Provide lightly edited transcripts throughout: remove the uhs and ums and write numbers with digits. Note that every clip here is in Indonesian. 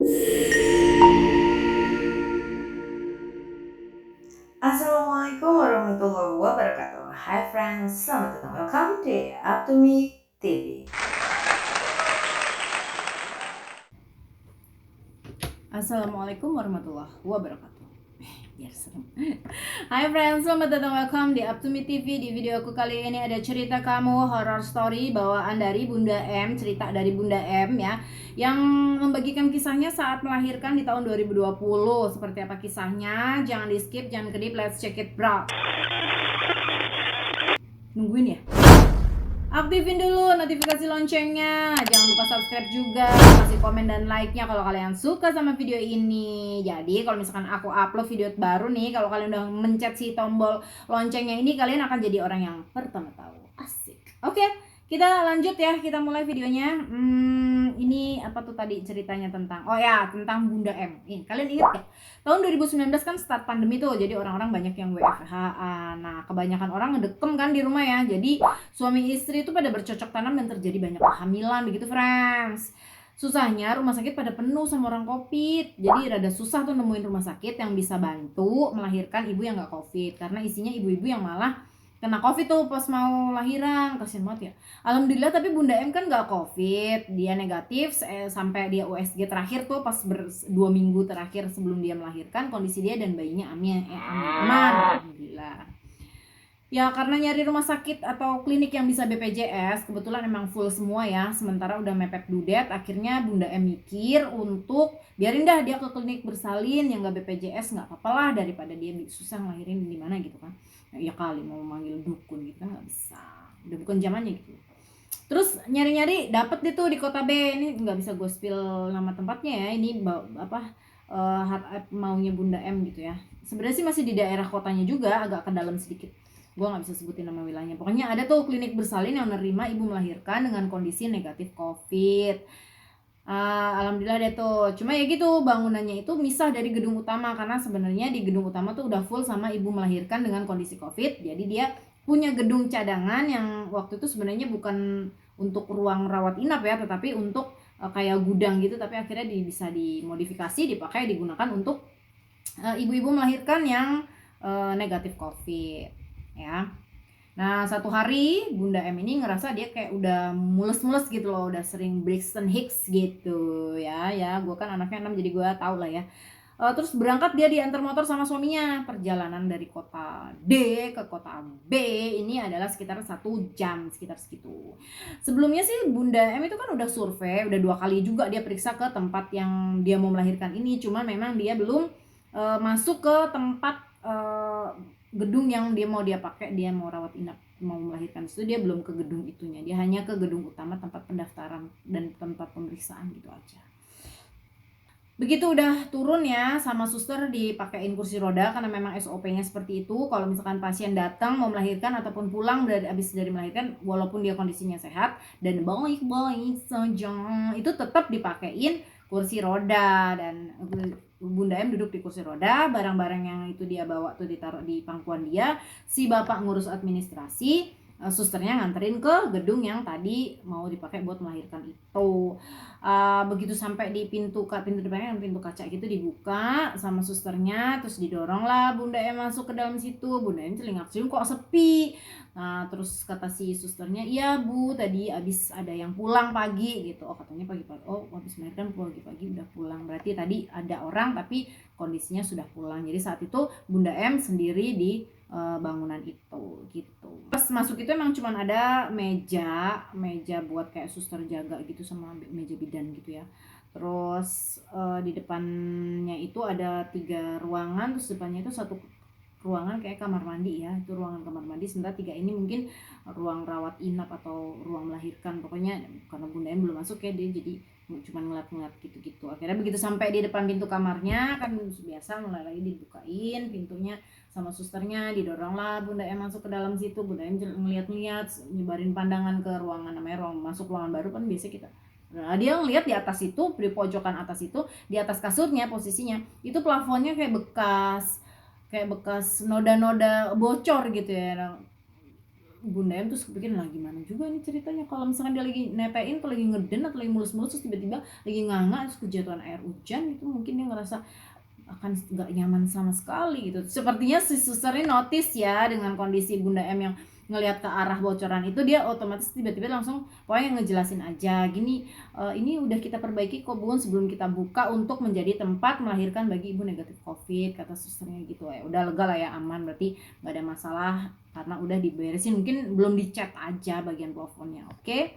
Assalamualaikum warahmatullahi wabarakatuh. Hi friends, selamat datang. Welcome to Up to Me TV. Assalamualaikum warahmatullahi wabarakatuh. Biar serem. Hai friends, selamat datang. Welcome di Up to Me TV. Di video aku kali ini ada cerita kamu horror story bawaan dari Bunda M, cerita dari Bunda M ya, yang membagikan kisahnya saat melahirkan di tahun 2020. Seperti apa kisahnya? Jangan di skip, jangan kedip. Let's check it bro. Nungguin ya? Aktifin dulu notifikasi loncengnya. Jangan lupa subscribe juga, kasih komen dan like-nya kalau kalian suka sama video ini. Jadi kalau misalkan aku upload video baru nih, kalau kalian udah mencet si tombol loncengnya ini, kalian akan jadi orang yang pertama tahu. Asik. Oke, kita lanjut ya, kita mulai videonya. Ini apa tuh tadi ceritanya tentang, oh ya, tentang Bunda M. Ini kalian ingat ya? Tahun 2019 kan start pandemi tuh, jadi orang-orang banyak yang WFH. Nah, kebanyakan orang ngedekem kan di rumah ya. Jadi suami istri itu pada bercocok tanam dan terjadi banyak kehamilan begitu friends. Susahnya rumah sakit pada penuh sama orang COVID. Jadi rada susah tuh nemuin rumah sakit yang bisa bantu melahirkan ibu yang gak COVID, karena isinya ibu-ibu yang malah kena COVID tuh pas mau lahiran. Kasian banget ya. Alhamdulillah tapi Bunda M kan gak COVID, dia negatif sampai dia USG terakhir tuh pas 2 minggu terakhir sebelum dia melahirkan, kondisi dia dan bayinya aman. Alhamdulillah. Ya karena nyari rumah sakit atau klinik yang bisa BPJS kebetulan emang full semua ya, sementara udah mepet due date. Akhirnya Bunda M mikir untuk biarin dah dia ke klinik bersalin yang gak BPJS, gak apa-apa lah daripada dia susah ngelahirin di mana gitu kan. Ya kali mau manggil dukun gitu kan gak bisa, udah bukan zamannya gitu. Terus nyari-nyari dapet deh tuh di kota B. Ini nggak bisa gue spill nama tempatnya ya, ini heart app maunya Bunda M gitu ya. Sebenarnya sih masih di daerah kotanya juga, agak ke dalam sedikit, gue nggak bisa sebutin nama wilayahnya. Pokoknya ada tuh klinik bersalin yang menerima ibu melahirkan dengan kondisi negatif COVID. Alhamdulillah deh tuh. Cuma ya gitu, bangunannya itu misah dari gedung utama, karena sebenarnya di gedung utama tuh udah full sama ibu melahirkan dengan kondisi COVID. Jadi dia punya gedung cadangan yang waktu itu sebenarnya bukan untuk ruang rawat inap ya, tetapi untuk kayak gudang gitu. Tapi akhirnya bisa dimodifikasi, dipakai, digunakan untuk ibu-ibu melahirkan yang negatif COVID ya. Nah satu hari Bunda M ini ngerasa dia kayak udah mules-mules gitu loh, udah sering Braxton Hicks gitu ya. Gue kan anaknya 6 jadi gue tau lah ya. Terus berangkat dia diantar motor sama suaminya. Perjalanan dari kota D ke kota B ini adalah sekitar 1 jam, sekitar segitu. Sebelumnya sih Bunda M itu kan udah survei, udah 2 kali juga dia periksa ke tempat yang dia mau melahirkan ini. Cuma memang dia belum masuk ke tempat gedung yang dia mau pakai, dia mau rawat inap, mau melahirkan itu dia belum ke gedung itunya, dia hanya ke gedung utama tempat pendaftaran dan tempat pemeriksaan gitu aja. Begitu udah turun ya sama suster dipakein kursi roda, karena memang SOP-nya seperti itu. Kalau misalkan pasien datang mau melahirkan ataupun pulang habis dari melahirkan, walaupun dia kondisinya sehat dan baik-baik saja, itu tetap dipakein kursi roda. Dan Bunda M duduk di kursi roda, barang-barang yang itu dia bawa tuh ditaruh di pangkuan dia. Si bapak ngurus administrasi, susternya nganterin ke gedung yang tadi mau dipakai buat melahirkan itu. Begitu sampai di pintu depannya, pintu kaca gitu dibuka sama susternya, terus didorong lah Bunda M masuk ke dalam situ. Bunda M celingak-celinguk kok sepi. Nah terus kata si susternya, iya bu tadi abis ada yang pulang pagi gitu. Oh katanya pagi-pagi, oh abis melahirkan pagi-pagi udah pulang, berarti tadi ada orang tapi kondisinya sudah pulang. Jadi saat itu Bunda M sendiri di bangunan itu gitu. Pas masuk itu emang cuman ada meja buat kayak suster jaga gitu, sama meja bidan gitu ya. Terus di depannya itu ada 3 ruangan, terus depannya itu 1 ruangan kayak kamar mandi ya, itu ruangan kamar mandi. Sementara 3 ini mungkin ruang rawat inap atau ruang melahirkan. Pokoknya karena Bunda M belum masuk ya, dia jadi cuma ngeliat-ngeliat gitu-gitu. Akhirnya begitu sampai di depan pintu kamarnya kan biasa mulai lagi dibukain pintunya sama susternya, didorong lah Bunda M masuk ke dalam situ. Bunda M ngeliat-ngeliat, nyebarin pandangan ke ruangan, namanya ruang masuk ruangan baru kan biasa kita. Nah, dia ngeliat di atas itu, di pojokan atas itu, di atas kasurnya posisinya itu plafonnya kayak bekas noda-noda bocor gitu ya. Bunda M terus kepikiran lah gimana juga ini ceritanya kalau misalkan dia lagi nepein atau lagi ngeden atau lagi mulus-mulus terus tiba-tiba lagi nganga terus kejatuhan air hujan, itu mungkin dia ngerasa akan nggak nyaman sama sekali gitu. Sepertinya si suster ini notice ya dengan kondisi Bunda M yang ngelihat ke arah bocoran itu, dia otomatis tiba-tiba langsung pokoknya ngejelasin aja gini, ini udah kita perbaiki kok Bun sebelum kita buka untuk menjadi tempat melahirkan bagi ibu negatif COVID, kata susternya gitu. Ya udah lega lah ya, aman berarti nggak ada masalah karena udah diberesin, mungkin belum dicat aja bagian plafonnya. Oke.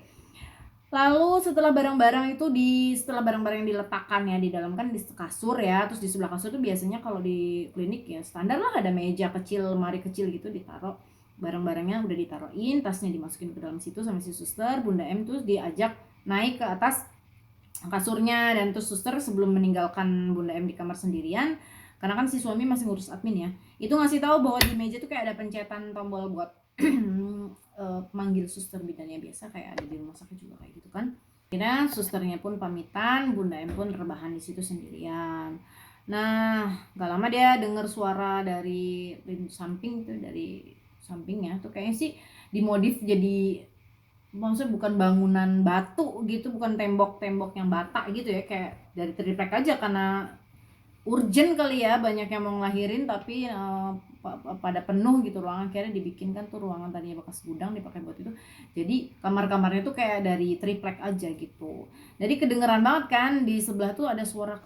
Lalu setelah barang-barang itu setelah barang-barang yang diletakkan ya di dalam kan di kasur ya, terus di sebelah kasur tuh biasanya kalau di klinik ya standar lah ada meja kecil, lemari kecil gitu ditaruh barang-barangnya, udah ditaruhin, tasnya dimasukin ke dalam situ sama si suster. Bunda M tuh diajak naik ke atas kasurnya, dan terus suster sebelum meninggalkan Bunda M di kamar sendirian, karena kan si suami masih ngurus admin ya, itu ngasih tahu bahwa di meja tuh kayak ada pencetan tombol buat manggil suster bidannya, biasa kayak ada di rumah sakit juga kayak gitu kan. Akhirnya susternya pun pamitan, Bunda M pun rebahan di situ sendirian. Nah, gak lama dia dengar suara dari samping tuh, dari sampingnya tuh kayaknya sih dimodif jadi, maksudnya bukan bangunan batu gitu, bukan tembok-tembok yang bata gitu ya, kayak dari triplek aja karena urgent kali ya, banyak yang mau ngelahirin tapi pada penuh gitu ruangan. Akhirnya dibikinkan tuh ruangan tadinya bekas gudang dipakai buat itu, jadi kamar-kamarnya tuh kayak dari triplek aja gitu. Jadi kedengeran banget kan di sebelah tuh ada suara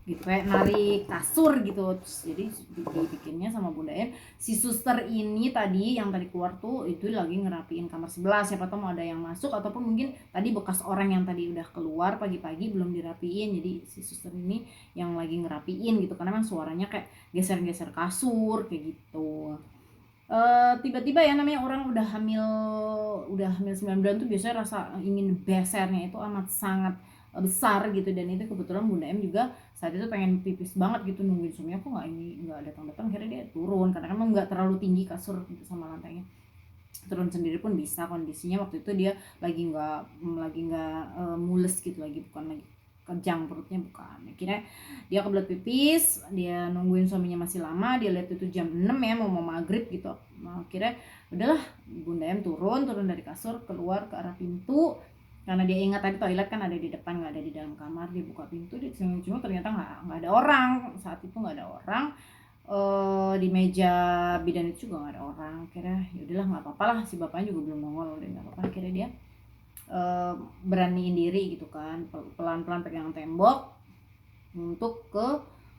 gitu kayak narik kasur gitu. Terus jadi dibikinnya sama Bunda M, si suster ini tadi yang tadi keluar tuh itu lagi ngerapiin kamar sebelah, siapa tahu mau ada yang masuk ataupun mungkin tadi bekas orang yang tadi udah keluar pagi-pagi belum dirapiin, jadi si suster ini yang lagi ngerapiin gitu, karena memang suaranya kayak geser-geser kasur kayak gitu. Tiba-tiba ya, namanya orang udah hamil 9 bulan tuh biasanya rasa ingin besernya itu amat sangat besar gitu, dan itu kebetulan Bunda M juga saat itu pengen pipis banget gitu, nungguin suaminya kok nggak datang-datang. Akhirnya dia turun karena emang nggak terlalu tinggi kasur gitu sama lantainya, turun sendiri pun bisa. Kondisinya waktu itu dia lagi nggak mules gitu, bukan lagi kejang perutnya, bukan. Akhirnya dia kebelet pipis, dia nungguin suaminya masih lama, dia lihat itu jam 6 ya, mau maghrib gitu. Nah, akhirnya udahlah Bunda M turun dari kasur, keluar ke arah pintu, karena dia ingat tadi toilet kan ada di depan, nggak ada di dalam kamar. Dia buka pintu, dia cuma ternyata nggak ada orang saat itu, nggak ada orang. Di meja bidan itu juga nggak ada orang. Akhirnya ya udahlah nggak apa-apa lah, si bapaknya juga belum nongol, udah nggak apa-apa. Akhirnya dia beraniin diri gitu kan, pelan-pelan pegang tembok untuk ke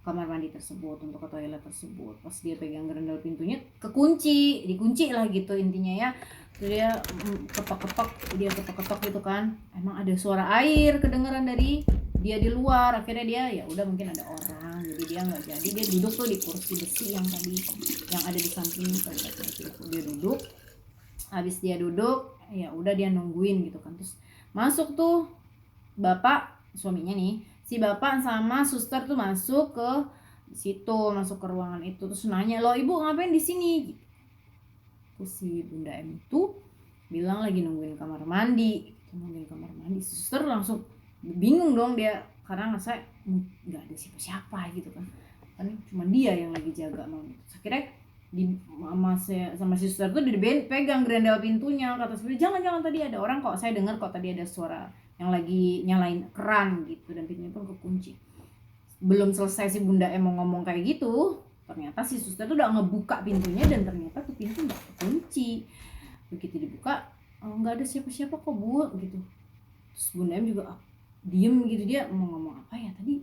kamar mandi tersebut, untuk ke toilet tersebut. Pas dia pegang gerendal pintunya dikunci lah gitu intinya ya. Dia ketok-ketok gitu kan, emang ada suara air kedengeran dari dia di luar. Akhirnya dia ya udah mungkin ada orang, jadi dia nggak jadi, dia duduk tuh di kursi besi yang tadi yang ada di samping toiletnya itu. Dia duduk, habis dia duduk ya udah dia nungguin gitu kan. Terus masuk tuh bapak suaminya nih, si bapak sama suster tuh masuk ke situ, masuk ke ruangan itu, terus nanya, "Loh ibu ngapain di sini?" Gitu. Terus si Bunda M itu bilang lagi nungguin kamar mandi. Suster langsung bingung dong dia, karena ngerasa nggak ada siapa-siapa gitu kan cuma dia yang lagi jaga non. Akhirnya sama si suster tuh dipegang grendel pintunya, kata sebenarnya jangan tadi ada orang kok, saya dengar kok tadi ada suara yang lagi nyalain keran gitu, dan pintunya pun kekunci. Belum selesai si Bunda M mau ngomong kayak gitu, ternyata si suster tuh udah ngebuka pintunya, dan ternyata tuh pintu nggak kekunci. Begitu dibuka, nggak ada siapa-siapa kok Bu gitu. Terus Bunda M juga diem gitu, dia mau ngomong apa ya tadi,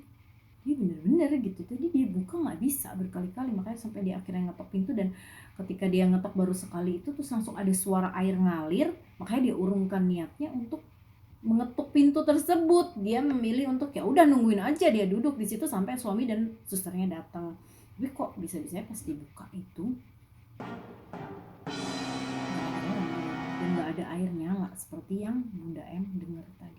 dia bener-bener gitu tadi dia buka nggak bisa berkali-kali, makanya sampai dia akhirnya ngetok pintu. Dan ketika dia ngetok baru sekali itu terus langsung ada suara air ngalir, makanya dia urungkan niatnya untuk mengetuk pintu tersebut. Dia memilih untuk ya udah nungguin aja, dia duduk di situ sampai suami dan susternya datang. Tapi kok bisa-bisanya pas dibuka itu dan nggak ada air nyala seperti yang Bunda M dengar tadi.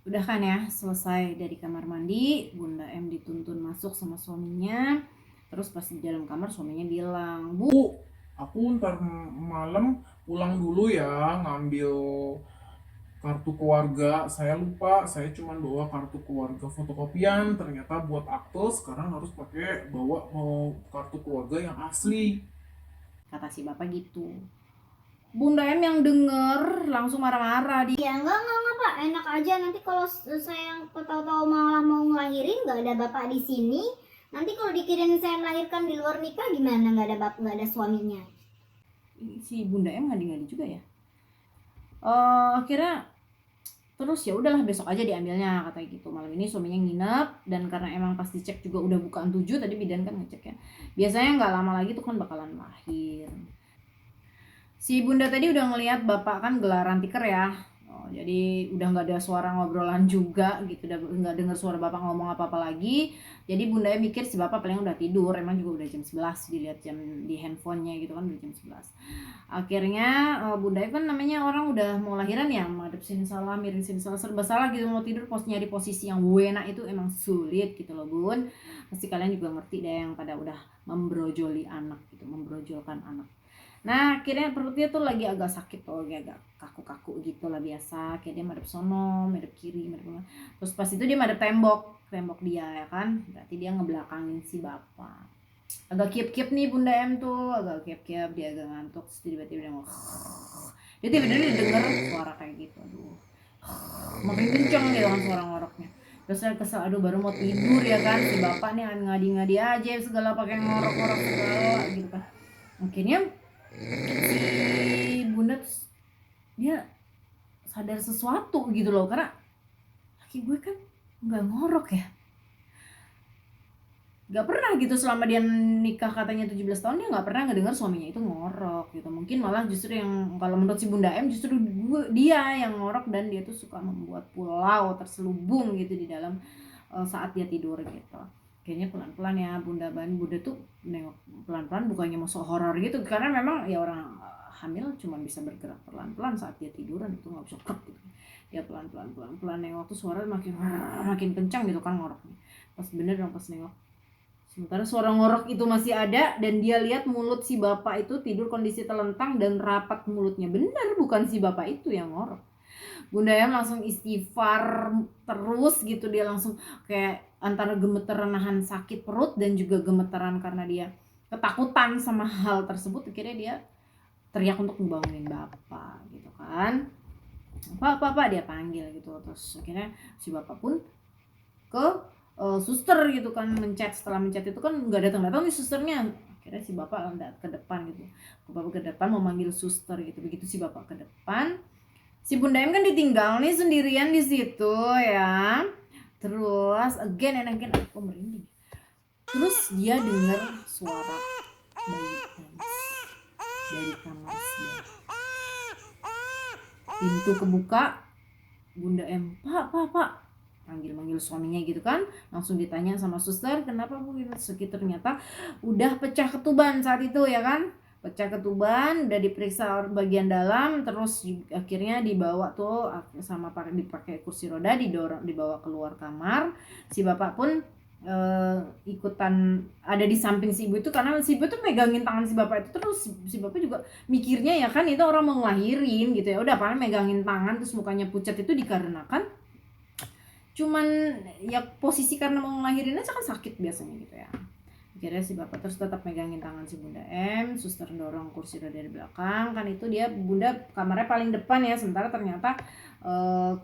Udah kan ya, selesai dari kamar mandi, Bunda M dituntun masuk sama suaminya. Terus pas di dalam kamar suaminya bilang, "Bu, Aku ntar malam pulang dulu ya, ngambil kartu keluarga. Saya lupa, saya cuma bawa kartu keluarga fotokopian. Ternyata buat akte sekarang harus pakai bawa kartu keluarga yang asli." kata si bapak gitu. Bunda M yang denger langsung marah-marah. Ya enggak Pak, enak aja. Nanti kalau saya tahu-tahu malah mau ngelahirin nggak ada bapak di sini, nanti kalau dikirain saya melahirkan di luar nikah gimana, nggak ada bapak, nggak ada suaminya. Si Bunda M ngadi-ngadi juga ya. Akhirnya terus ya udahlah besok aja diambilnya katanya gitu. Malam ini suaminya nginep dan karena emang pas dicek juga udah bukaan 7 tadi bidan kan ngecek ya. Biasanya nggak lama lagi tuh kan bakalan lahir. Si Bunda tadi udah ngelihat bapak kan gelaran tikar ya. Jadi udah nggak ada suara ngobrolan juga gitu, udah nggak dengar suara bapak ngomong apa-apa lagi. Jadi Bunda mikir si bapak paling udah tidur, emang juga udah jam 11 dilihat jam di handphonenya gitu kan udah jam 11. Akhirnya Bunda kan namanya orang udah mau lahiran ya, madep sini salah, miring sini salah, serba salah gitu, mau tidur nyari posisi yang enak itu emang sulit gitu loh Bun. Pasti kalian juga ngerti deh yang pada udah membrojoli anak gitu, membrojolkan anak. Nah akhirnya perutnya tuh lagi agak sakit tuh, lagi agak kaku-kaku gitu lah biasa. Kayak dia madep sono, madep kiri, madep mana. Terus pas itu dia madep tembok dia ya kan. Berarti dia ngebelakangin si bapak. Agak kiep-kiep nih Bunda M tuh, agak kiep-kiep, dia agak ngantuk. Terus tiba-tiba dia ngomong, dia tiba-tiba denger suara kayak gitu. Aduh, makin kenceng gitu kan suara ngoroknya. Terus saya kesel, aduh baru mau tidur ya kan, si bapak nih ngadi-ngadi aja segala pakai ngorok-ngorok segala gitu kan. Akhirnya si Bunda dia sadar sesuatu gitu loh, karena laki gue kan nggak ngorok ya, nggak pernah gitu selama dia nikah katanya 17 tahun dia nggak pernah ngedengar suaminya itu ngorok gitu. Mungkin malah justru yang kalau menurut si Bunda M justru dia yang ngorok dan dia tuh suka membuat pulau terselubung gitu di dalam saat dia tidur gitu. Kayaknya pelan-pelan ya Bunda tuh nengok pelan-pelan, bukannya mau sok horor gitu, karena memang ya orang hamil cuma bisa bergerak pelan-pelan saat dia tiduran, itu nggak bisa krek gitu. Dia pelan-pelan nengok tuh suara makin kencang gitu kan ngoroknya. Pas bener dong pas nengok, sementara suara ngorok itu masih ada dan dia lihat mulut si bapak itu tidur kondisi telentang dan rapat mulutnya. Bener bukan si bapak itu yang ngorok. Bunda M langsung istighfar terus gitu, dia langsung kayak antara gemeteran nahan sakit perut dan juga gemeteran karena dia ketakutan sama hal tersebut. Akhirnya dia teriak untuk ngebangunin bapak gitu kan. Pak dia panggil gitu. Terus akhirnya si bapak pun ke suster gitu kan, setelah mencet itu kan nggak datang nih susternya. Akhirnya si bapak ke depan gitu, bapak ke depan mau manggil suster gitu. Begitu si bapak ke depan, si Bunda M kan ditinggal nih sendirian di situ ya. Terus again and again aku merinding. Terus dia dengar suara bayi nangis dari kamar dia. Pintu kebuka, Bunda M, Pak, manggil suaminya gitu kan. Langsung ditanya sama suster, kenapa Bu gitu. Ternyata udah pecah ketuban saat itu ya kan. Pecah ketuban, udah diperiksa bagian dalam, terus akhirnya dibawa tuh sama dipakai kursi roda, dibawa keluar kamar. Si bapak pun ikutan ada di samping si ibu itu, karena si ibu tuh megangin tangan si bapak itu terus. Si bapak juga mikirnya ya kan itu orang mau ngelahirin gitu ya, udah paling megangin tangan terus mukanya pucat itu dikarenakan cuman ya posisi karena mau ngelahirin aja kan sakit biasanya gitu ya. Akhirnya si bapak terus tetap megangin tangan si Bunda M, suster dorong kursi roda dari belakang, kan itu dia Bunda kamarnya paling depan ya, sementara ternyata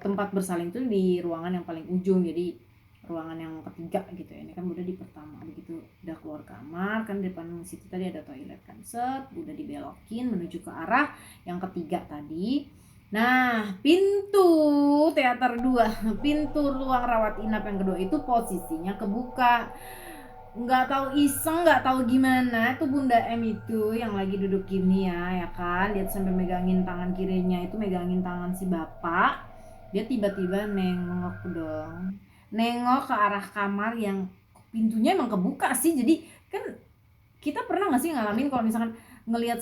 tempat bersalin itu di ruangan yang paling ujung, jadi ruangan yang ketiga gitu ya. Ini kan Bunda di pertama. Begitu udah keluar kamar kan depan situ tadi ada toilet kan, set Bunda dibelokin menuju ke arah yang ketiga tadi. Nah, pintu teater 2, pintu ruang rawat inap yang kedua itu posisinya kebuka. Nggak tahu iseng, nggak tahu gimana tuh Bunda M itu yang lagi duduk gini ya kan, dia sambil megangin tangan kirinya itu megangin tangan si bapak. Dia tiba-tiba nengok ke arah kamar yang pintunya emang kebuka sih. Jadi kan kita pernah nggak sih ngalamin kalau misalkan ngelihat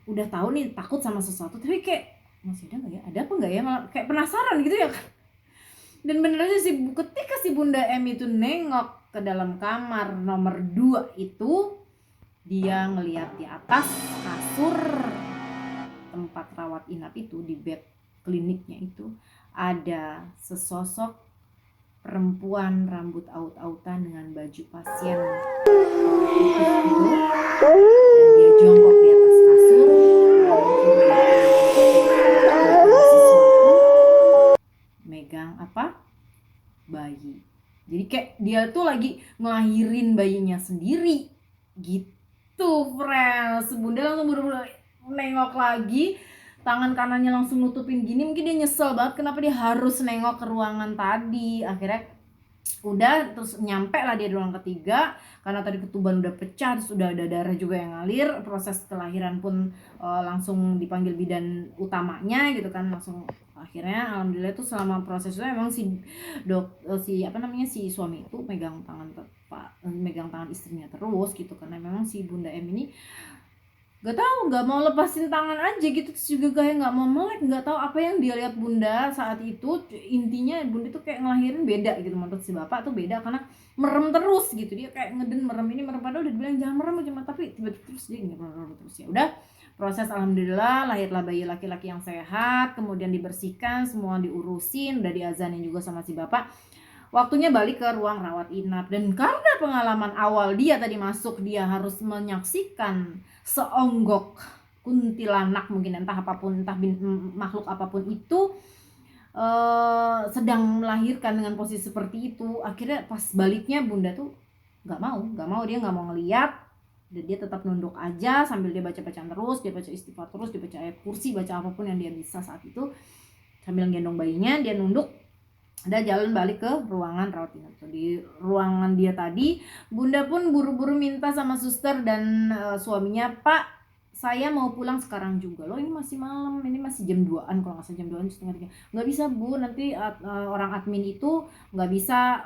udah tahu nih takut sama sesuatu tapi kayak masih ada nggak ya, ada apa nggak ya, malah kayak penasaran gitu ya kan. Dan bener aja sih ketika si Bunda M itu nengok ke dalam kamar nomor 2 itu, dia ngelihat di atas kasur tempat rawat inap itu, di bed kliniknya itu ada sesosok perempuan rambut aut-autan dengan baju pasien putih gitu, dan dia jongkok di atas kasur. megang apa? Bayi. Jadi kayak dia tuh lagi ngelahirin bayinya sendiri gitu, friends. Bunda langsung buru-buru nengok lagi, tangan kanannya langsung nutupin gini. Mungkin dia nyesel banget kenapa dia harus nengok ke ruangan tadi. Akhirnya udah, terus nyampe lah dia di ruang ketiga, karena tadi ketuban udah pecah, terus udah ada darah juga yang ngalir. Proses kelahiran pun langsung dipanggil bidan utamanya gitu kan, langsung. Akhirnya alhamdulillah tuh selama proses itu emang si suami itu megang tangan istrinya terus gitu, karena memang si Bunda M ini nggak mau lepasin tangan aja gitu, terus juga kayak nggak mau melek, nggak tahu apa yang dia lihat Bunda saat itu. Intinya Bunda tuh kayak ngelahirin beda gitu, menurut si bapak tuh beda, karena merem terus gitu, dia kayak ngeden merem ini merem, padahal udah dibilang jangan merem cuma, tapi tiba-tiba terus dia merem terus. Ya udah, proses alhamdulillah lahirlah bayi laki-laki yang sehat, kemudian dibersihkan, semua diurusin, udah diazanin juga sama si bapak. Waktunya balik ke ruang rawat inap, dan karena pengalaman awal dia tadi masuk, dia harus menyaksikan seonggok kuntilanak, mungkin entah apapun, entah makhluk apapun itu sedang melahirkan dengan posisi seperti itu. Akhirnya pas baliknya Bunda tuh nggak mau, dia nggak mau ngeliat, dan dia tetap nunduk aja sambil dia baca-bacaan terus, dia baca istighfar terus, dia baca ayat kursi, baca apapun yang dia bisa saat itu sambil gendong bayinya. Dia nunduk, ada jalan balik ke ruangan rawat inap. Di ruangan dia tadi, Bunda pun buru-buru minta sama suster dan suaminya, "Pak, saya mau pulang sekarang juga." Loh, ini masih malam, ini masih jam 2-an, kalau nggak salah jam 2-an setengah 3. Nggak bisa Bu, nanti orang admin itu nggak bisa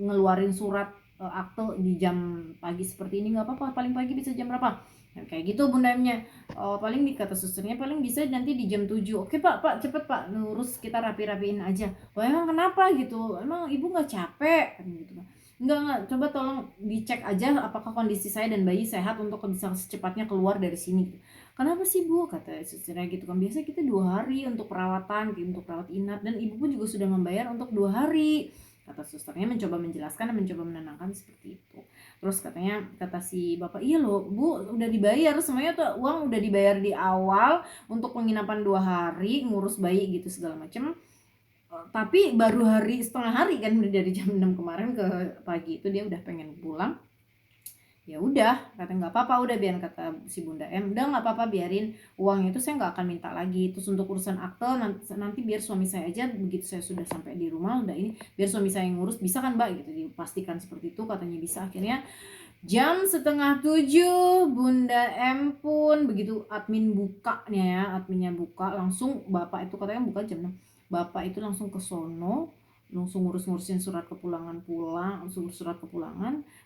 ngeluarin surat akte di jam pagi seperti ini. Nggak apa-apa, paling pagi bisa jam berapa? Nah, kayak gitu Bundanya. Paling dikata susternya paling bisa nanti di jam 7. Oke Pak, cepet Pak, ngurus, kita rapi-rapiin aja. Wah, emang kenapa gitu? Emang ibu nggak capek? Gitu. Enggak, coba tolong dicek aja apakah kondisi saya dan bayi sehat untuk bisa secepatnya keluar dari sini. Kenapa sih Bu? Kata susternya gitu kan. Biasa kita 2 hari untuk perawatan, untuk rawat inap, dan ibu pun juga sudah membayar untuk 2 hari. Kata susternya mencoba menjelaskan dan mencoba menenangkan seperti itu. Terus kata si bapak, "Iya loh Bu, udah dibayar semuanya tuh, uang udah dibayar di awal untuk penginapan 2 hari, ngurus bayi gitu segala macam. Tapi baru setengah hari kan, dari jam 6 kemarin ke pagi itu dia udah pengen pulang." Ya udah, kata nggak apa-apa, udah biarin, kata si Bunda M, udah nggak apa-apa, biarin, uang itu saya nggak akan minta lagi. Terus untuk urusan akte nanti biar suami saya aja, begitu saya sudah sampai di rumah udah ini, biar suami saya yang ngurus, bisa kan Mbak gitu. Dipastikan seperti itu, katanya bisa. Akhirnya jam 6:30 Bunda M pun, begitu admin bukanya ya, adminnya buka langsung, bapak itu katanya buka jam 6, bapak itu langsung ke sono, langsung ngurusin surat kepulangan.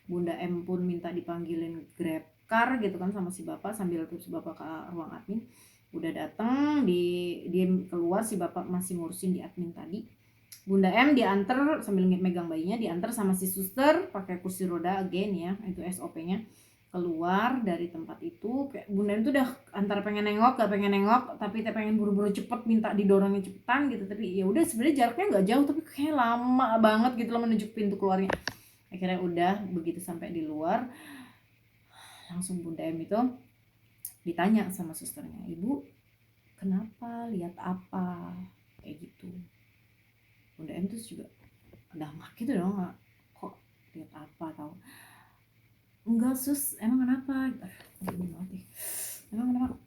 Bunda M pun minta dipanggilin Grab car gitu kan sama si bapak, sambil terus si bapak ke ruang admin. Udah datang, dia keluar, si bapak masih ngurusin di admin tadi. Bunda M diantar sambil megang bayinya, diantar sama si suster pakai kursi roda again ya, itu SOP-nya. Keluar dari tempat itu, kayak Bunda M tuh udah antara pengen nengok, gak pengen nengok, tapi pengen buru-buru cepet, minta didorongin cepetan gitu. Tapi ya udah, sebenarnya jaraknya nggak jauh, tapi kayak lama banget gitu loh menuju pintu keluarnya. Akhirnya udah, begitu sampai di luar, langsung Bunda M itu ditanya sama susternya, "Ibu kenapa, lihat apa?" Kayak gitu. Bunda M terus juga udah nggak gitu dong, kok lihat apa tau. "Enggak sus, emang kenapa?" "Emang kenapa?"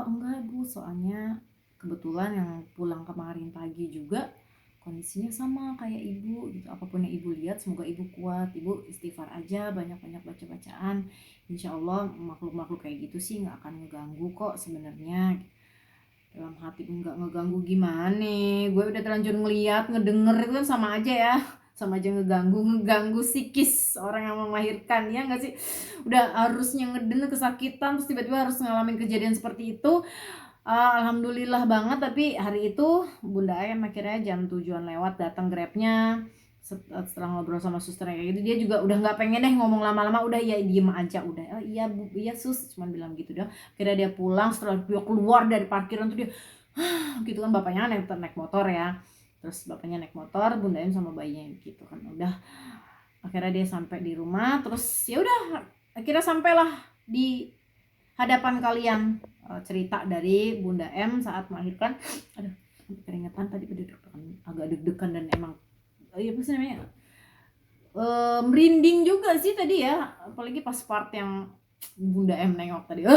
Enggak Bu, soalnya kebetulan yang pulang kemarin pagi juga kondisinya sama kayak ibu gitu. Apapun yang ibu lihat, semoga ibu kuat, ibu istighfar aja, banyak-banyak baca-bacaan, insya Allah makhluk-makhluk kayak gitu sih nggak akan ngeganggu kok sebenarnya." Dalam hati, nggak ngeganggu gimana, gue udah terlanjur ngeliat, ngedenger, itu kan sama aja ya, sama aja ngeganggu psikis orang yang melahirkan, ya nggak sih? Udah harusnya ngedenger kesakitan, terus tiba-tiba harus ngalamin kejadian seperti itu. Alhamdulillah banget, tapi hari itu Bunda M akhirnya jam 7-an lewat datang Grabnya. Setelah ngobrol sama susternya kayak gitu, dia juga udah nggak pengen deh ngomong lama-lama, udah ya diem aja, udah iya Bu, iya sus, cuman bilang gitu dah. Akhirnya dia pulang, setelah dia keluar dari parkiran tuh dia gitu kan, bapaknya naik motor ya, terus bapaknya naik motor, Bunda M sama bayinya gitu kan. Udah, akhirnya dia sampai di rumah, terus ya udah akhirnya sampailah di hadapan kalian cerita dari Bunda M saat melahirkan. Aduh, keringetan tadi, agak deg-degan dan emang apa sih namanya, merinding juga sih tadi ya, apalagi pas part yang Bunda M nengok tadi.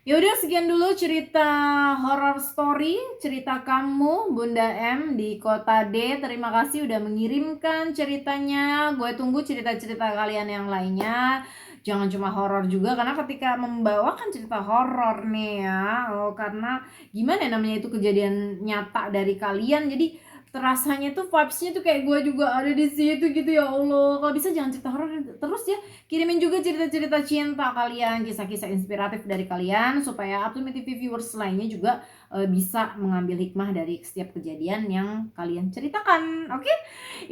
Ya udah, sekian dulu cerita horror story, cerita kamu Bunda M di Kota D. Terima kasih udah mengirimkan ceritanya. Gue tunggu cerita-cerita kalian yang lainnya. Jangan cuma horror juga, karena ketika membawakan cerita horror nih ya, karena gimana ya, namanya itu kejadian nyata dari kalian, jadi terasanya tuh vibes-nya tuh kayak gue juga ada di situ gitu. Ya Allah, kalau bisa jangan cerita horor terus ya, kirimin juga cerita-cerita cinta kalian, kisah-kisah inspiratif dari kalian, supaya Up to Me TV viewers lainnya juga bisa mengambil hikmah dari setiap kejadian yang kalian ceritakan. Oke?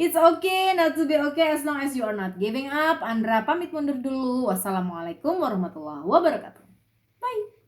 It's okay not to be okay as long as you are not giving up. Andra pamit mundur dulu. Wassalamualaikum warahmatullahi wabarakatuh. Bye.